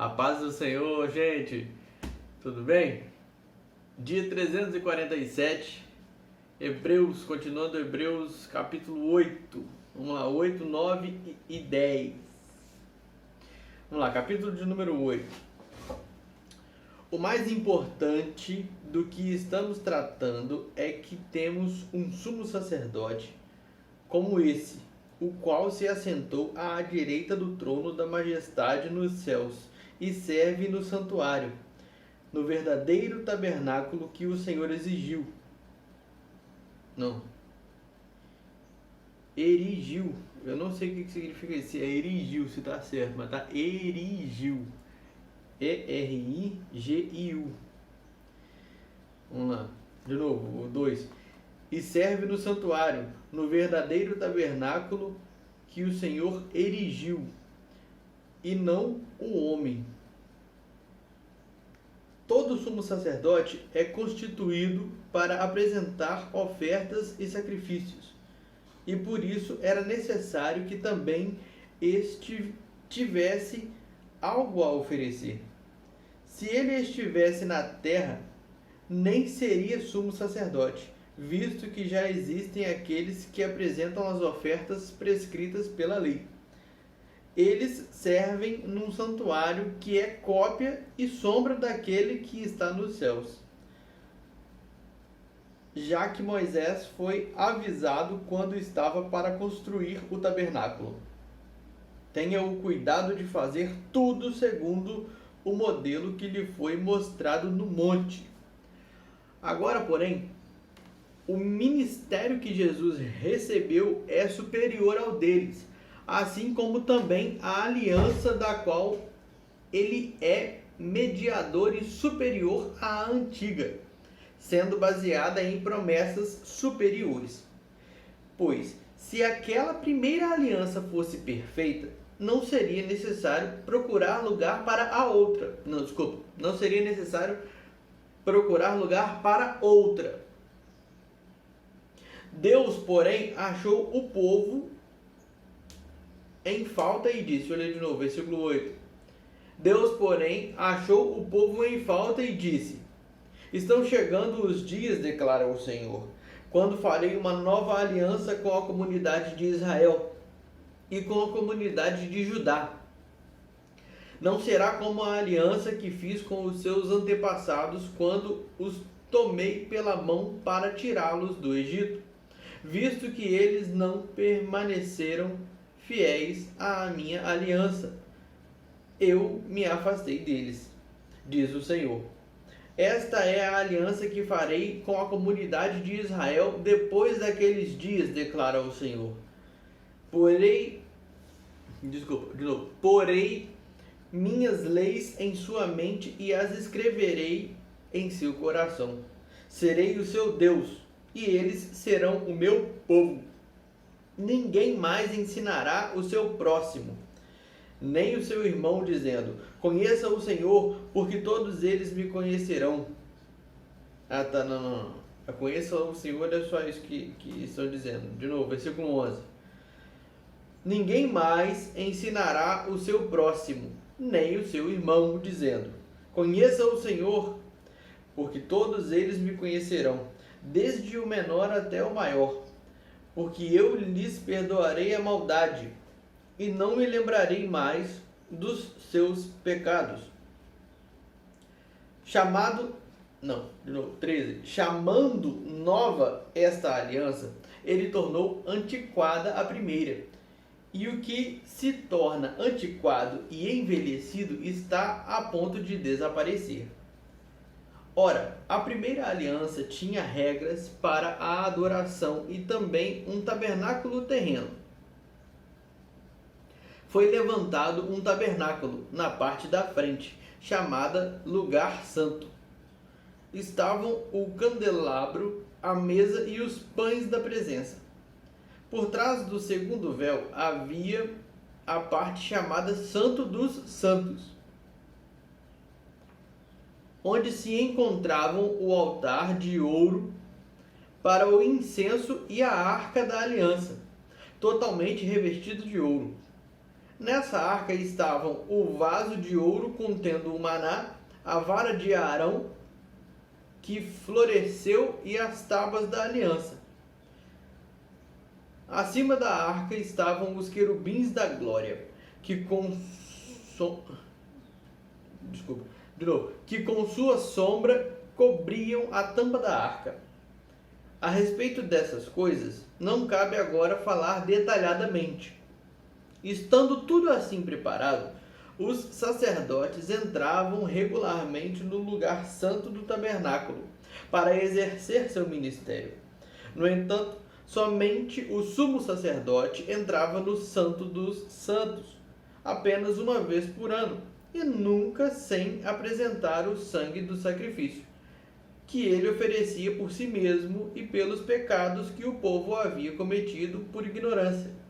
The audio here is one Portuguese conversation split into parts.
A paz do Senhor, gente. Tudo bem? Dia 347, Hebreus, continuando Hebreus, capítulo 8. Vamos lá, 8, 9 e 10. Vamos lá, capítulo de número 8. O mais importante do que estamos tratando é que temos um sumo sacerdote como esse, o qual se assentou à direita do trono da majestade nos céus e serve no santuário, no verdadeiro tabernáculo que o Senhor exigiu. Não. Erigiu. Eu não sei o que significa isso. É erigiu, se tá certo, mas tá erigiu. E-R-I-G-I-U. Vamos lá. De novo, o 2. E serve no santuário, no verdadeiro tabernáculo que o Senhor erigiu, e não o homem. Todo sumo sacerdote é constituído para apresentar ofertas e sacrifícios, e por isso era necessário que também este tivesse algo a oferecer. Se ele estivesse na terra, nem seria sumo sacerdote, visto que já existem aqueles que apresentam as ofertas prescritas pela lei. Eles servem num santuário que é cópia e sombra daquele que está nos céus, já que Moisés foi avisado quando estava para construir o tabernáculo. Tenha o cuidado de fazer tudo segundo o modelo que lhe foi mostrado no monte. Agora, porém, o ministério que Jesus recebeu é superior ao deles, assim como também a aliança da qual ele é mediador e superior à antiga, sendo baseada em promessas superiores. Pois, se aquela primeira aliança fosse perfeita, não seria necessário procurar lugar para a outra. Não seria necessário procurar lugar para outra. Deus, porém, achou o povo em falta e disse, olha de novo, versículo 8. Deus, porém, achou o povo em falta e disse, estão chegando os dias, declara o Senhor, quando farei uma nova aliança com a comunidade de Israel e com a comunidade de Judá. Não será como a aliança que fiz com os seus antepassados quando os tomei pela mão para tirá-los do Egito, visto que eles não permaneceram fiéis à minha aliança. Eu me afastei deles, diz o Senhor. Esta é a aliança que farei com a comunidade de Israel depois daqueles dias, declara o Senhor. Porei minhas leis em sua mente e as escreverei em seu coração. Serei o seu Deus, e eles serão o meu povo. Ninguém mais ensinará o seu próximo, nem o seu irmão, dizendo, conheça o Senhor, porque todos eles me conhecerão. Não. Conheça o Senhor, é só isso que estão dizendo. De novo, versículo 11. Ninguém mais ensinará o seu próximo, nem o seu irmão, dizendo, conheça o Senhor, porque todos eles me conhecerão, desde o menor até o maior, porque eu lhes perdoarei a maldade, e não me lembrarei mais dos seus pecados. 13. Chamando nova esta aliança, ele tornou antiquada a primeira. E o que se torna antiquado e envelhecido está a ponto de desaparecer. Ora, a primeira aliança tinha regras para a adoração e também um tabernáculo terreno. Foi levantado um tabernáculo na parte da frente, chamada Lugar Santo. Estavam o candelabro, a mesa e os pães da presença. Por trás do segundo véu havia a parte chamada Santo dos Santos, onde se encontravam o altar de ouro para o incenso e a arca da aliança, totalmente revestido de ouro. Nessa arca estavam o vaso de ouro contendo o maná, a vara de Arão que floresceu e as tábuas da aliança. Acima da arca estavam os querubins da glória, que com sua sombra cobriam a tampa da arca. A respeito dessas coisas, não cabe agora falar detalhadamente. Estando tudo assim preparado, os sacerdotes entravam regularmente no lugar santo do tabernáculo para exercer seu ministério. No entanto, somente o sumo sacerdote entrava no Santo dos Santos, apenas uma vez por ano, e nunca sem apresentar o sangue do sacrifício, que ele oferecia por si mesmo e pelos pecados que o povo havia cometido por ignorância.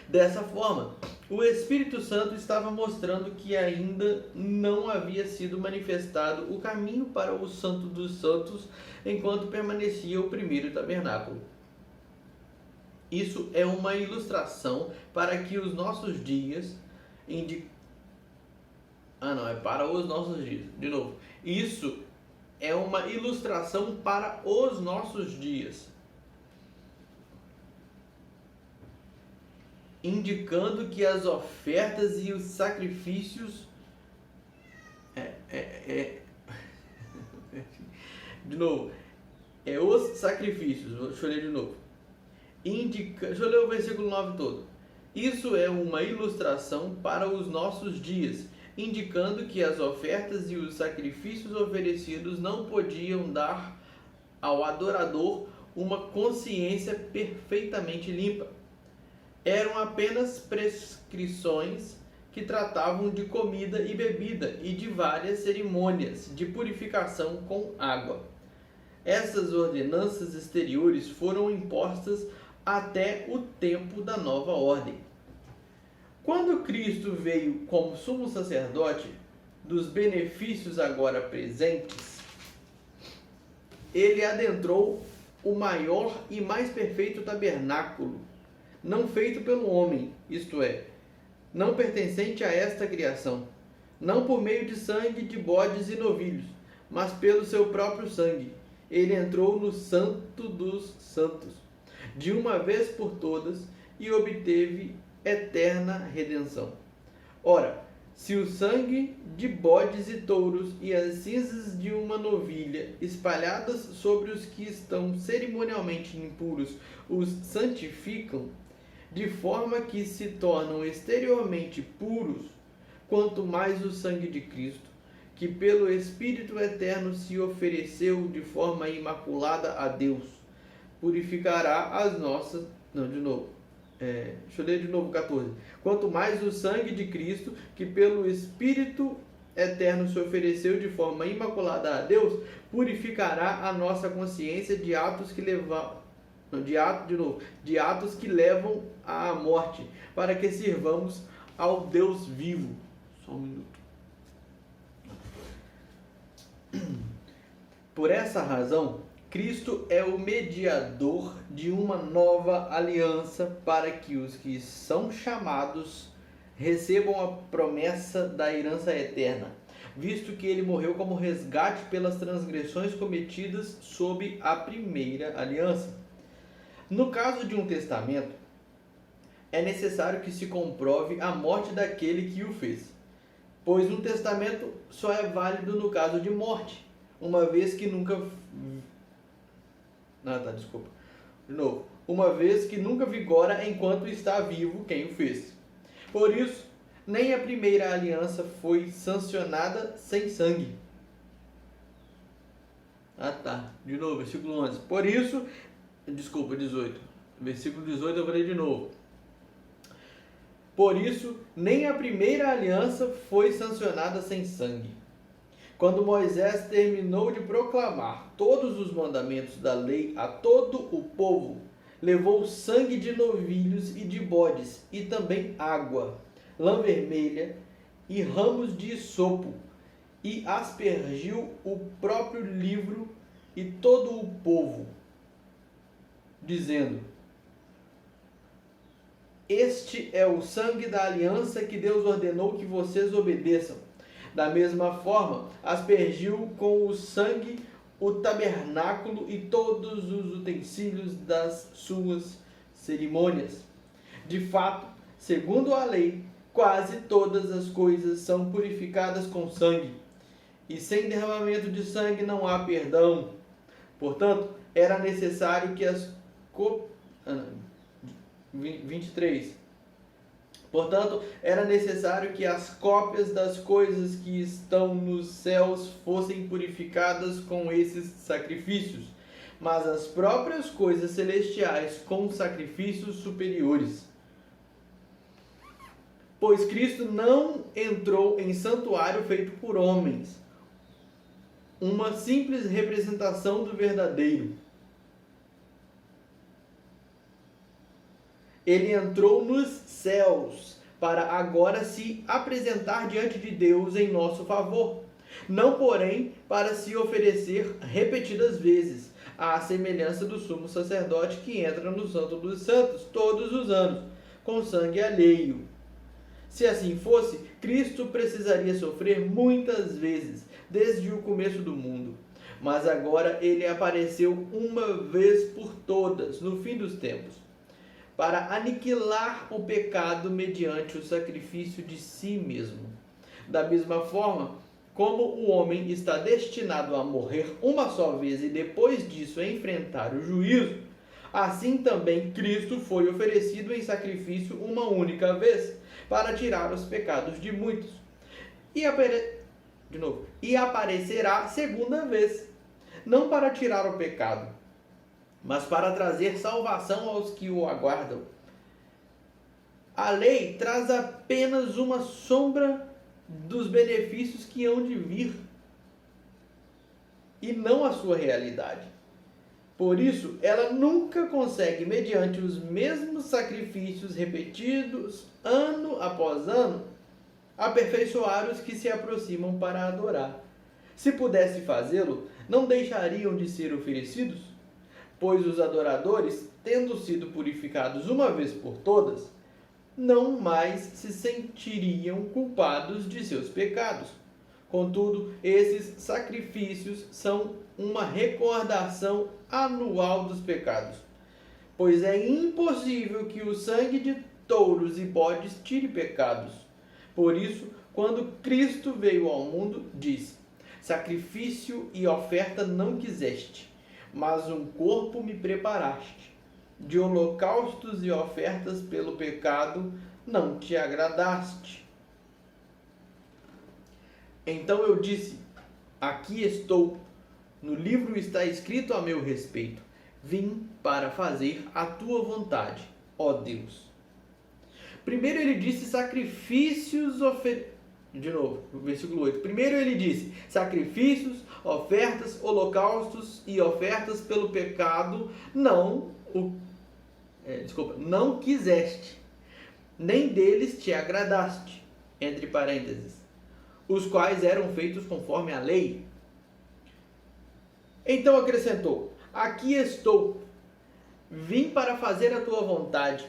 Dessa forma, o Espírito Santo estava mostrando que ainda não havia sido manifestado o caminho para o Santo dos Santos enquanto permanecia o primeiro tabernáculo. Isso é uma ilustração para que os nossos dias para os nossos dias. De novo, isso é uma ilustração para os nossos dias, indicando que as ofertas e os sacrifícios de novo, os sacrifícios, deixa eu ler de novo. Deixa eu ler o versículo 9 todo. Isso é uma ilustração para os nossos dias, indicando que as ofertas e os sacrifícios oferecidos não podiam dar ao adorador uma consciência perfeitamente limpa. Eram apenas prescrições que tratavam de comida e bebida e de várias cerimônias de purificação com água. Essas ordenanças exteriores foram impostas até o tempo da nova ordem. Quando Cristo veio como sumo sacerdote dos benefícios agora presentes, ele adentrou o maior e mais perfeito tabernáculo, não feito pelo homem, isto é, não pertencente a esta criação, não por meio de sangue de bodes e novilhos, mas pelo seu próprio sangue. Ele entrou no Santo dos Santos, de uma vez por todas, e obteve eterna redenção. Ora, se o sangue de bodes e touros e as cinzas de uma novilha, espalhadas sobre os que estão cerimonialmente impuros, os santificam, de forma que se tornam exteriormente puros, quanto mais o sangue de Cristo, que pelo Espírito Eterno se ofereceu de forma imaculada a Deus, purificará as nossas... Deixa eu ler de novo 14. Quanto mais o sangue de Cristo, que pelo Espírito Eterno se ofereceu de forma imaculada a Deus, purificará a nossa consciência de atos que atos que levam à morte, para que sirvamos ao Deus vivo. Só um minuto. Por essa razão, Cristo é o mediador de uma nova aliança para que os que são chamados recebam a promessa da herança eterna, visto que ele morreu como resgate pelas transgressões cometidas sob a primeira aliança. No caso de um testamento, é necessário que se comprove a morte daquele que o fez, pois um testamento só é válido no caso de morte, uma vez que nunca vigora enquanto está vivo quem o fez. Por isso, nem a primeira aliança foi sancionada sem sangue. De novo, versículo 11. Por isso, 18. Versículo 18 eu vou ler de novo. Por isso, nem a primeira aliança foi sancionada sem sangue. Quando Moisés terminou de proclamar todos os mandamentos da lei a todo o povo, levou sangue de novilhos e de bodes, e também água, lã vermelha e ramos de isopo, e aspergiu o próprio livro e todo o povo, dizendo: Este é o sangue da aliança que Deus ordenou que vocês obedeçam. Da mesma forma, aspergiu com o sangue o tabernáculo e todos os utensílios das suas cerimônias. De fato, segundo a lei, quase todas as coisas são purificadas com sangue, e sem derramamento de sangue não há perdão. Portanto, era necessário que as 23. Portanto, era necessário que as cópias das coisas que estão nos céus fossem purificadas com esses sacrifícios, mas as próprias coisas celestiais com sacrifícios superiores. Pois Cristo não entrou em santuário feito por homens, uma simples representação do verdadeiro. Ele entrou nos céus para agora se apresentar diante de Deus em nosso favor, não porém para se oferecer repetidas vezes, à semelhança do sumo sacerdote que entra no Santo dos Santos todos os anos, com sangue alheio. Se assim fosse, Cristo precisaria sofrer muitas vezes, desde o começo do mundo. Mas agora ele apareceu uma vez por todas, no fim dos tempos, para aniquilar o pecado mediante o sacrifício de si mesmo. Da mesma forma, como o homem está destinado a morrer uma só vez e depois disso enfrentar o juízo, assim também Cristo foi oferecido em sacrifício uma única vez, para tirar os pecados de muitos. E aparecerá segunda vez, não para tirar o pecado, mas para trazer salvação aos que o aguardam. A lei traz apenas uma sombra dos benefícios que hão de vir, e não a sua realidade. Por isso, ela nunca consegue, mediante os mesmos sacrifícios repetidos, ano após ano, aperfeiçoar os que se aproximam para adorar. Se pudesse fazê-lo, não deixariam de ser oferecidos? Pois os adoradores, tendo sido purificados uma vez por todas, não mais se sentiriam culpados de seus pecados. Contudo, esses sacrifícios são uma recordação anual dos pecados, pois é impossível que o sangue de touros e bodes tire pecados. Por isso, quando Cristo veio ao mundo, disse: sacrifício e oferta não quiseste, mas um corpo me preparaste. De holocaustos e ofertas pelo pecado não te agradaste. Então eu disse: aqui estou, no livro está escrito a meu respeito. Vim para fazer a tua vontade, ó Deus. Primeiro ele disse sacrifícios De novo, versículo 8. Primeiro ele disse sacrifícios, ofertas, holocaustos e ofertas pelo pecado não quiseste, nem deles te agradaste, entre parênteses, os quais eram feitos conforme a lei. Então acrescentou: aqui estou, vim para fazer a tua vontade.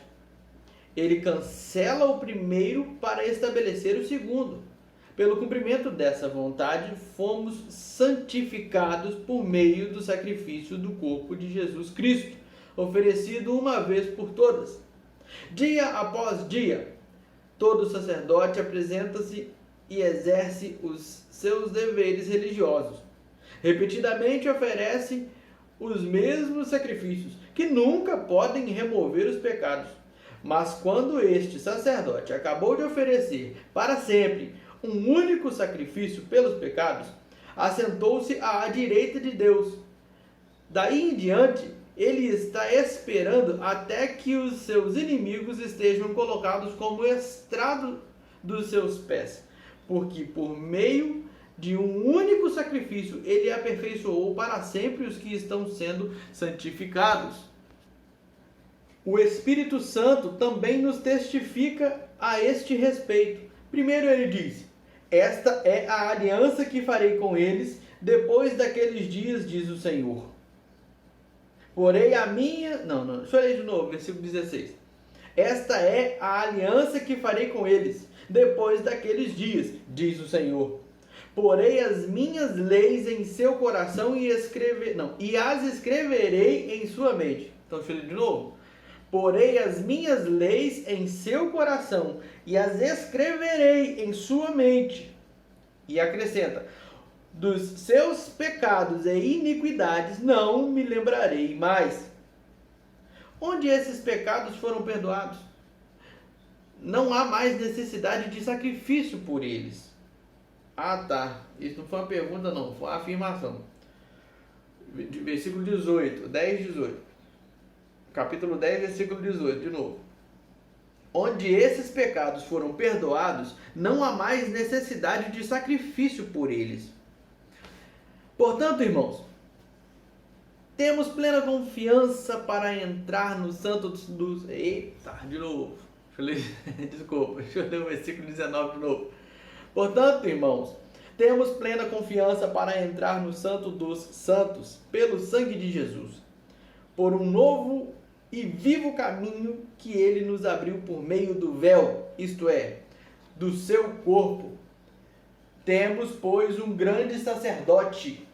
Ele cancela o primeiro para estabelecer o segundo. Pelo cumprimento dessa vontade, fomos santificados por meio do sacrifício do corpo de Jesus Cristo, oferecido uma vez por todas. Dia após dia, todo sacerdote apresenta-se e exerce os seus deveres religiosos. Repetidamente oferece os mesmos sacrifícios, que nunca podem remover os pecados. Mas quando este sacerdote acabou de oferecer para sempre um único sacrifício pelos pecados, assentou-se à direita de Deus. Daí em diante, ele está esperando até que os seus inimigos estejam colocados como estrado dos seus pés, porque por meio de um único sacrifício ele aperfeiçoou para sempre os que estão sendo santificados. O Espírito Santo também nos testifica a este respeito. Primeiro ele diz: esta é a aliança que farei com eles depois daqueles dias, diz o Senhor. Porém a minha... deixa eu ler de novo, versículo 16. Esta é a aliança que farei com eles, depois daqueles dias, diz o Senhor. Porei as minhas leis em seu coração e as escreverei em sua mente. Então, deixa eu ler de novo. Porei as minhas leis em seu coração e as escreverei em sua mente. E acrescenta: dos seus pecados e iniquidades não me lembrarei mais. Onde esses pecados foram perdoados, não há mais necessidade de sacrifício por eles. Ah, tá. Isso não foi uma pergunta, não. Foi uma afirmação. Versículo 18. 10, 18. Capítulo 10, versículo 18. De novo. Onde esses pecados foram perdoados, não há mais necessidade de sacrifício por eles. Portanto, irmãos, temos plena confiança para entrar no Santo dos... Eita, de novo. Desculpa, deixa eu ler o versículo 19 de novo. Portanto, irmãos, temos plena confiança para entrar no Santo dos Santos, pelo sangue de Jesus, por um novo e vivo caminho que ele nos abriu por meio do véu, isto é, do seu corpo. Temos, pois, um grande sacerdote.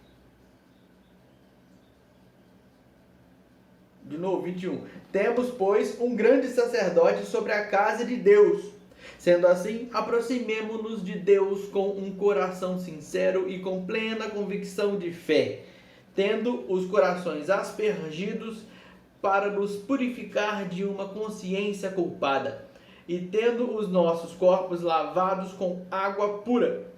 De novo, 21. Temos, pois, um grande sacerdote sobre a casa de Deus. Sendo assim, aproximemo-nos de Deus com um coração sincero e com plena convicção de fé, tendo os corações aspergidos para nos purificar de uma consciência culpada, e tendo os nossos corpos lavados com água pura.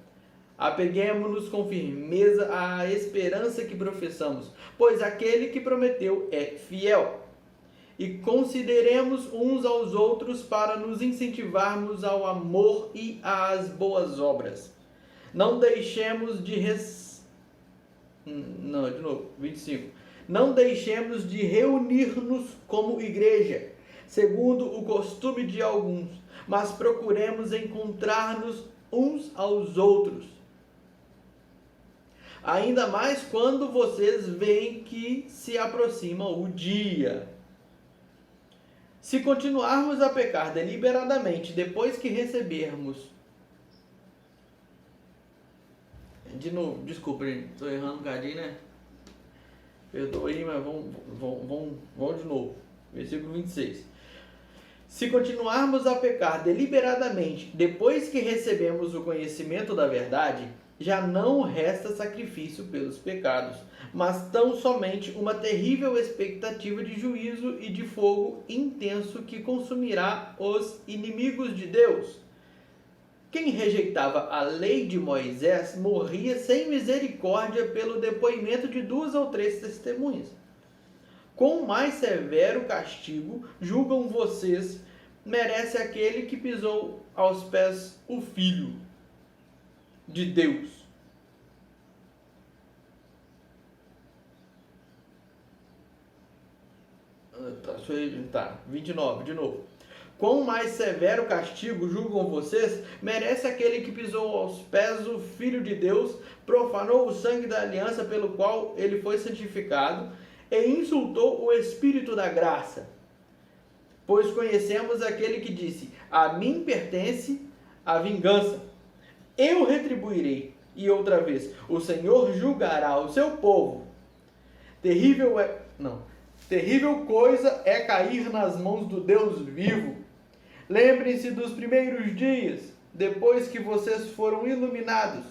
Apeguemo-nos com firmeza à esperança que professamos, pois aquele que prometeu é fiel. E consideremos uns aos outros para nos incentivarmos ao amor e às boas obras. Não deixemos de 25. Não deixemos de reunir-nos como igreja, segundo o costume de alguns, mas procuremos encontrar-nos uns aos outros. Ainda mais quando vocês veem que se aproxima o dia. Se continuarmos a pecar deliberadamente depois que recebermos... De novo, desculpa, gente, estou errando um bocadinho, né? Perdoe, mas vamos de novo. Versículo 26. Se continuarmos a pecar deliberadamente depois que recebemos o conhecimento da verdade, já não resta sacrifício pelos pecados, mas tão somente uma terrível expectativa de juízo e de fogo intenso que consumirá os inimigos de Deus. Quem rejeitava a lei de Moisés morria sem misericórdia pelo depoimento de 2 ou 3 testemunhas. Quão mais severo castigo, julgam vocês, merece aquele que pisou aos pés o Filho de Deus? Tá, 29, de novo. Quão mais severo castigo, julgam vocês, merece aquele que pisou aos pés o Filho de Deus, profanou o sangue da aliança pelo qual ele foi santificado e insultou o Espírito da graça. Pois conhecemos aquele que disse: a mim pertence a vingança, eu retribuirei. E outra vez, o Senhor julgará o seu povo. Terrível coisa é cair nas mãos do Deus vivo. Lembrem-se dos primeiros dias, depois que vocês foram iluminados,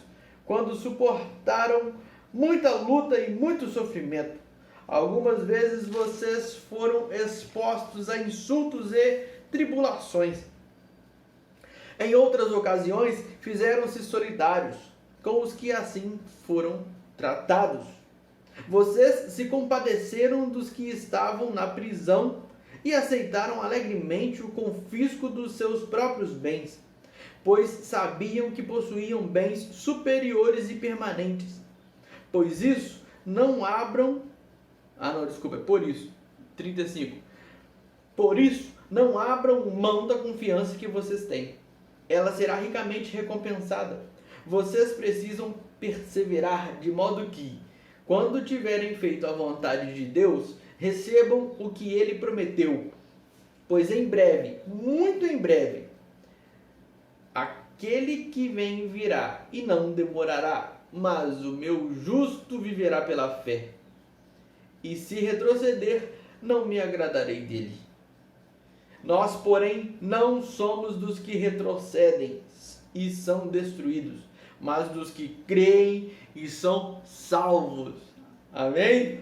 quando suportaram muita luta e muito sofrimento. Algumas vezes vocês foram expostos a insultos e tribulações. Em outras ocasiões, fizeram-se solidários com os que assim foram tratados. Vocês se compadeceram dos que estavam na prisão e aceitaram alegremente o confisco dos seus próprios bens, pois sabiam que possuíam bens superiores e permanentes. Por isso, não abram mão da confiança que vocês têm. Ela será ricamente recompensada. Vocês precisam perseverar de modo que, quando tiverem feito a vontade de Deus, recebam o que ele prometeu. Pois em breve, muito em breve, aquele que vem virá e não demorará, mas o meu justo viverá pela fé. E se retroceder, não me agradarei dele. Nós, porém, não somos dos que retrocedem e são destruídos, mas dos que creem e são salvos. Amém?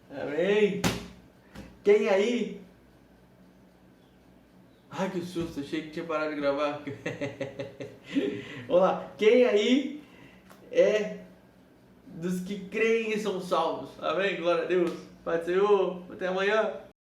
Amém? Quem aí? Ai, que susto, achei que tinha parado de gravar. Vamos lá. Quem aí é dos que creem e são salvos? Amém? Glória a Deus. Pai do Senhor. Até amanhã.